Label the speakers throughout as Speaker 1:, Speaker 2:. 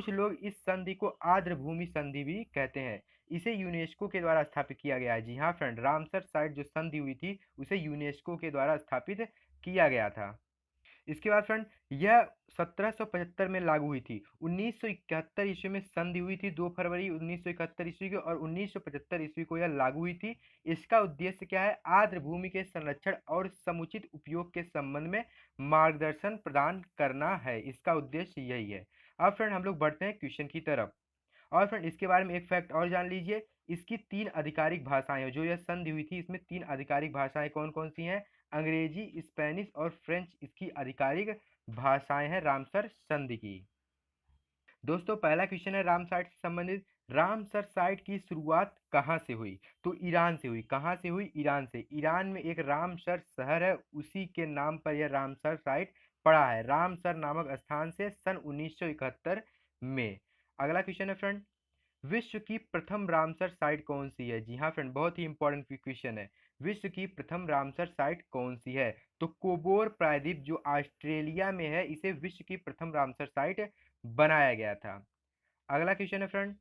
Speaker 1: कुछ लोग इस संधि को आर्द्रभूमि संधि भी कहते हैं। इसे यूनेस्को के द्वारा स्थापित किया गया है। जी हाँ फ्रेंड, रामसर साइट जो संधि हुई थी उसे यूनेस्को के द्वारा स्थापित किया गया था। इसके बाद फ्रेंड यह 1775 में लागू हुई थी। 1971 ईस्वी में संधि हुई थी, 2 फरवरी 1971 ईस्वी को, और 1975 ईस्वी को यह लागू हुई थी। इसका उद्देश्य क्या है? आर्द्र भूमि के संरक्षण और समुचित उपयोग के संबंध में मार्गदर्शन प्रदान करना है। इसका उद्देश्य यही है। अब फ्रेंड हम लोग बढ़ते हैं क्वेश्चन की तरफ। और फ्रेंड इसके बारे में एक फैक्ट और जान लीजिए, इसकी 3 आधिकारिक भाषाएं हैं। जो यह संधि हुई थी इसमें 3 आधिकारिक भाषाएं कौन कौन सी हैं? अंग्रेजी, स्पेनिश और फ्रेंच इसकी आधिकारिक भाषाएं हैं रामसर संधि की। दोस्तों पहला क्वेश्चन है रामसर से संबंधित, रामसर साइट की शुरुआत कहाँ से हुई? तो ईरान से हुई। कहाँ से हुई? ईरान से। ईरान में एक रामसर शहर है, उसी के नाम पर यह रामसर साइट पड़ा है, रामसर नामक स्थान से सन 1971 में। अगला क्वेश्चन है फ्रेंड, विश्व की प्रथम रामसर साइट कौन सी है? जी हाँ फ्रेंड, बहुत ही इंपॉर्टेंट क्वेश्चन है। विश्व की प्रथम रामसर साइट कौन सी है? तो कोबोर प्रायद्वीप जो ऑस्ट्रेलिया में है, इसे विश्व की प्रथम रामसर साइट बनाया गया था। अगला क्वेश्चन है फ्रेंड,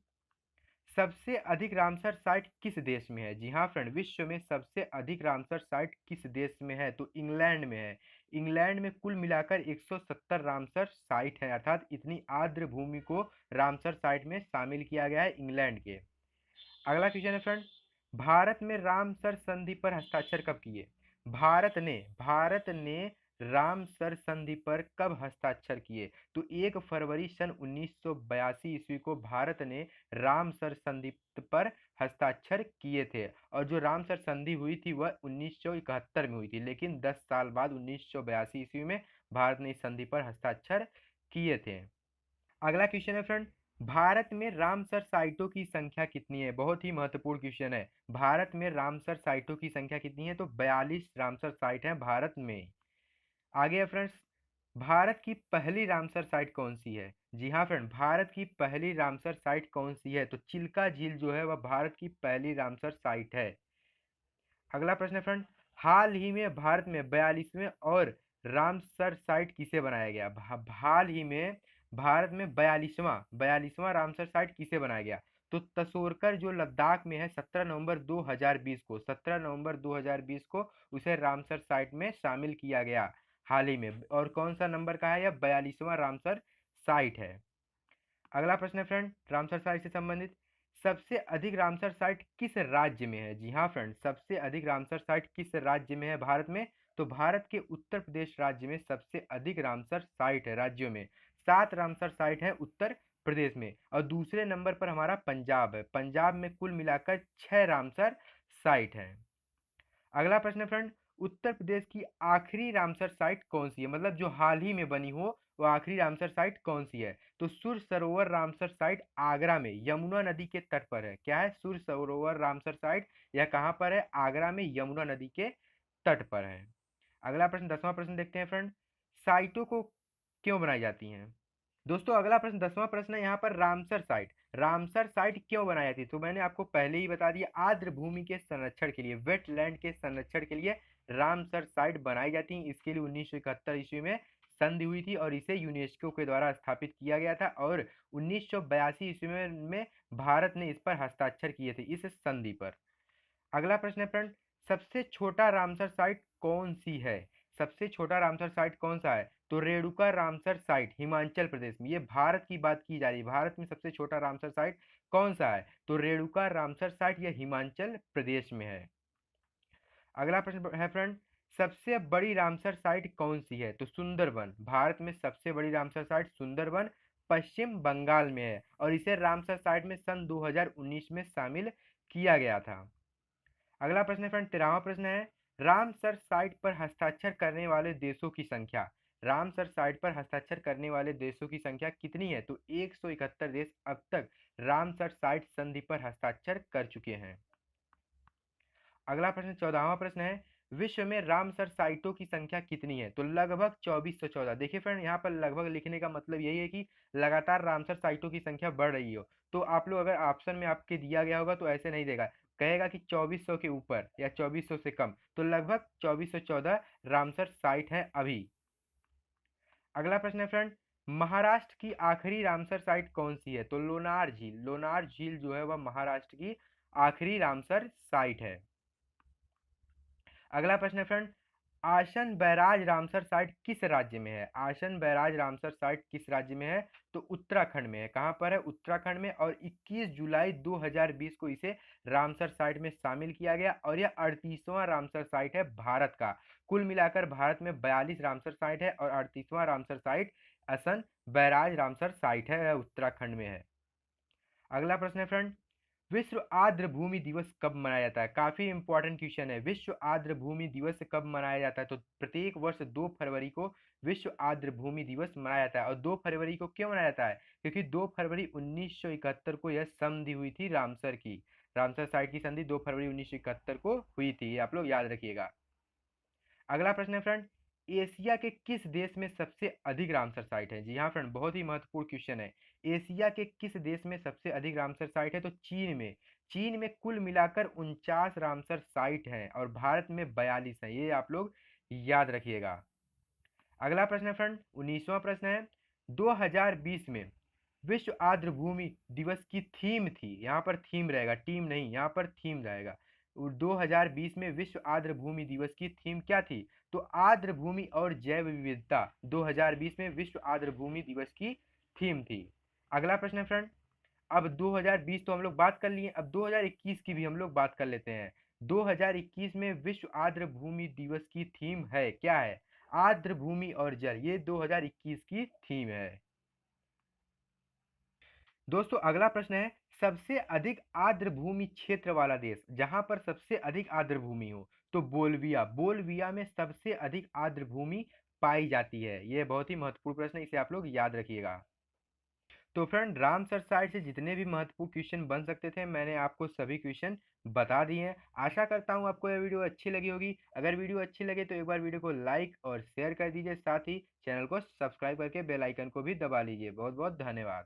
Speaker 1: सबसे अधिक रामसर साइट किस देश में है? जी हाँ फ्रेंड, विश्व में सबसे अधिक रामसर साइट किस देश में है? तो इंग्लैंड में है। इंग्लैंड में कुल मिलाकर 170 रामसर साइट है, अर्थात इतनी आर्द्र भूमि को रामसर साइट में शामिल किया गया है इंग्लैंड के। अगला क्वेश्चन है फ्रेंड, भारत में रामसर संधि पर हस्ताक्षर कब किए? भारत ने रामसर संधि पर कब हस्ताक्षर किए? तो 1 फरवरी सन 1982 ईस्वी को भारत ने रामसर संधि पर हस्ताक्षर किए थे। और जो रामसर संधि हुई थी वह 1971 में हुई थी, लेकिन 10 साल बाद 1982 ईस्वी में भारत ने इस संधि पर हस्ताक्षर किए थे। अगला क्वेश्चन है फ्रेंड, भारत में रामसर साइटों की संख्या कितनी है? बहुत ही महत्वपूर्ण क्वेश्चन है। भारत में रामसर साइटों की संख्या कितनी है? तो 42 रामसर साइट है भारत में। आगे है फ्रेंड्स, भारत की पहली रामसर साइट कौन सी है? जी हाँ फ्रेंड, भारत की पहली रामसर साइट कौन सी है? तो चिल्का झील जो है वह भारत की पहली रामसर साइट है। अगला प्रश्न है फ्रेंड, हाल ही में भारत में 42वें और रामसर साइट किसे बनाया गया? हाल ही में भारत में 42वां रामसर साइट किसे बनाया गया? तो तसोरकर जो लद्दाख में है, 17 नवंबर 2020 को उसे रामसर साइट में शामिल किया गया हाल ही में। और कौन सा नंबर का है? यह 42वां रामसर साइट है। अगला प्रश्न है फ्रेंड रामसर साइट से संबंधित, सबसे अधिक रामसर साइट किस राज्य में है? जी हाँ फ्रेंड, सबसे अधिक रामसर साइट किस राज्य में है भारत में? तो भारत के उत्तर प्रदेश राज्य में सबसे अधिक रामसर साइट है। राज्यों में 7 रामसर साइट है उत्तर प्रदेश में, और दूसरे नंबर पर हमारा पंजाब है। पंजाब में कुल मिलाकर 6 रामसर साइट है। अगला प्रश्न है फ्रेंड, उत्तर प्रदेश की आखिरी रामसर साइट कौन सी है? मतलब जो हाल ही में बनी हो वो आखिरी रामसर साइट कौन सी है? तो सुर सरोवर रामसर साइट आगरा में यमुना नदी के तट पर है। क्या है? सुर सरोवर रामसर साइट, यह कहाँ पर है? आगरा में यमुना नदी के तट पर है। अगला प्रश्न 10वां प्रश्न देखते हैं फ्रेंड, साइटों को क्यों बनाई जाती हैं? दोस्तों अगला प्रश्न 10वां प्रश्न है यहाँ पर, रामसर साइट क्यों बनाई जाती है? तो मैंने आपको पहले ही बता दिया, आर्द्र भूमि के संरक्षण के लिए, वेटलैंड के संरक्षण के लिए रामसर साइट बनाई जाती है। इसके लिए 1971 ईस्वी में संधि हुई थी और इसे यूनेस्को के द्वारा स्थापित किया गया था, और 1982 ईस्वी में भारत ने इस पर हस्ताक्षर किए थे इस संधि पर। अगला प्रश्न है फ्रेंड, सबसे छोटा रामसर साइट कौन सी है? सबसे छोटा रामसर साइट कौन सा है? तो रेणुका रामसर साइट हिमाचल प्रदेश में। ये भारत की बात की जा रही है, भारत में सबसे छोटा रामसर साइट कौन सा है? तो रेणुका रामसर साइट यह हिमाचल प्रदेश में है। अगला प्रश्न है फ्रेंड, सबसे बड़ी रामसर साइट कौन सी है? तो सुंदरबन। भारत में सबसे बड़ी रामसर साइट सुंदरबन पश्चिम बंगाल में है, और इसे रामसर साइट में सन 2019 में शामिल किया गया था। अगला प्रश्न है फ्रेंड 13वां प्रश्न है, रामसर साइट पर हस्ताक्षर करने वाले देशों की संख्या। रामसर साइट पर हस्ताक्षर करने वाले देशों की संख्या कितनी है? तो 171 देश अब तक रामसर साइट संधि पर हस्ताक्षर कर चुके हैं। अगला प्रश्न 14वां प्रश्न है, विश्व में रामसर साइटों की संख्या कितनी है? तो लगभग 2414। देखिए फ्रेंड, यहाँ पर लगभग लिखने का मतलब यही है कि लगातार रामसर साइटों की संख्या बढ़ रही हो। तो आप लोग अगर ऑप्शन में आपके दिया गया होगा तो ऐसे नहीं देगा, कहेगा कि 2400 के ऊपर या 2400 से कम। तो लगभग 2414 रामसर साइट है अभी। अगला प्रश्न है फ्रेंड, महाराष्ट्र की आखिरी रामसर साइट कौन सी है? तो लोनार झील। लोनार झील जो है वह महाराष्ट्र की आखिरी रामसर साइट है। अगला प्रश्न है फ्रेंड, आसन बैराज रामसर साइट किस राज्य में है? आसन बैराज रामसर साइट किस राज्य में है? तो उत्तराखंड में है। कहाँ पर है? उत्तराखंड में। और 21 जुलाई 2020 को इसे रामसर साइट में शामिल किया गया और यह 38वां रामसर साइट है भारत का। कुल मिलाकर भारत में 42 रामसर साइट है और 38वां रामसर साइट आसन बैराज रामसर साइट है, उत्तराखंड में है। अगला प्रश्न है फ्रेंड, विश्व आर्द्र भूमि दिवस कब मनाया जाता है? काफी इंपॉर्टेंट क्वेश्चन है। विश्व आर्द्र भूमि दिवस कब मनाया जाता है? तो प्रत्येक वर्ष 2 फरवरी को विश्व आर्द्र भूमि दिवस मनाया जाता है। और 2 फरवरी को क्यों मनाया जाता है? क्योंकि 2 फरवरी 1971 को यह संधि हुई थी रामसर की। रामसर साइट की संधि 2 फरवरी 1971 को हुई थी, आप लोग याद रखिएगा। अगला प्रश्न है फ्रेंड, एशिया के किस देश में सबसे अधिक रामसर साइट है? जी हाँ फ्रेंड, बहुत ही महत्वपूर्ण क्वेश्चन है। एशिया के किस देश में सबसे अधिक रामसर साइट है? तो चीन में। चीन में कुल मिलाकर 49 रामसर साइट हैं और भारत में 42 हैं, ये आप लोग याद रखिएगा। अगला प्रश्न है फ्रेंड, 19वां प्रश्न है, 2020 में विश्व आर्द्र भूमि दिवस की थीम थी। यहाँ पर थीम रहेगा, टीम नहीं, यहाँ पर थीम रहेगा। 2020 में विश्व आर्द्र भूमि दिवस की थीम क्या थी? तो आर्द्र भूमि और जैव विविधता 2020 में विश्व आर्द्र भूमि दिवस की थीम थी। अगला प्रश्न है फ्रेंड, अब 2020 तो हम लोग बात कर लिए, अब 2021 की भी हम लोग बात कर लेते हैं। 2021 में विश्व आर्द्र भूमि दिवस की थीम है, क्या है? आर्द्र भूमि और जल, ये 2021 की थीम है। दोस्तों अगला प्रश्न है, सबसे अधिक आर्द्र भूमि क्षेत्र वाला देश, जहां पर सबसे अधिक आर्द्र भूमि हो। तो बोल्विया। बोल्विया में सबसे अधिक आर्द्र भूमि पाई जाती है। यह बहुत ही महत्वपूर्ण प्रश्न है, इसे आप लोग याद रखिएगा। तो फ्रेंड, रामसर साइट से जितने भी महत्वपूर्ण क्वेश्चन बन सकते थे मैंने आपको सभी क्वेश्चन बता दिए हैं। आशा करता हूँ आपको यह वीडियो अच्छी लगी होगी। अगर वीडियो अच्छी लगे तो एक बार वीडियो को लाइक और शेयर कर दीजिए, साथ ही चैनल को सब्सक्राइब करके बेल आइकन को भी दबा लीजिए। बहुत बहुत धन्यवाद।